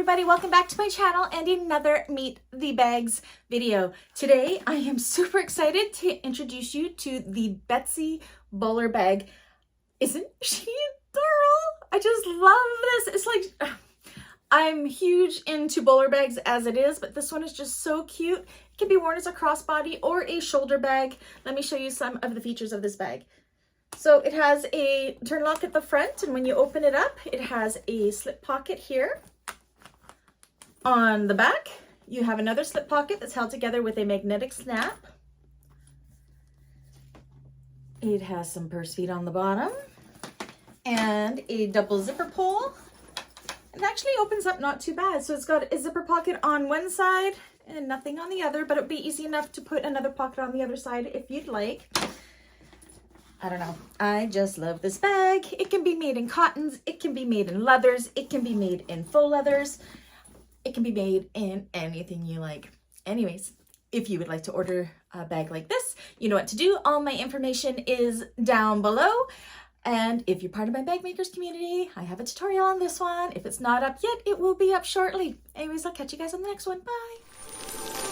everybody, welcome back to my channel and another Meet the Bags video. Today I am super excited to introduce you to the Betsy Bowler Bag. Isn't she adorable? I just love this. It's like, I'm huge into bowler bags as it is, but this one is just so cute. It can be worn as a crossbody or a shoulder bag. Let me show you some of the features of this bag. So it has a turn lock at the front, and when you open it up, it has a slip pocket here. On the back, you have another slip pocket that's held together with a magnetic snap. It has some purse feet on the bottom and a double zipper pull. It actually opens up not too bad. So it's got a zipper pocket on one side and nothing on the other, but it would be easy enough to put another pocket on the other side if you'd like. I don't know. I just love this bag. It can be made in cottons. It can be made in leathers. It can be made in faux leathers. It can be made in anything you like. Anyways, if you would like to order a bag like this, you know what to do. All my information is down below. And if you're part of my bag makers community, I have a tutorial on this one. If it's not up yet, it will be up shortly. Anyways, I'll catch you guys on the next one. Bye.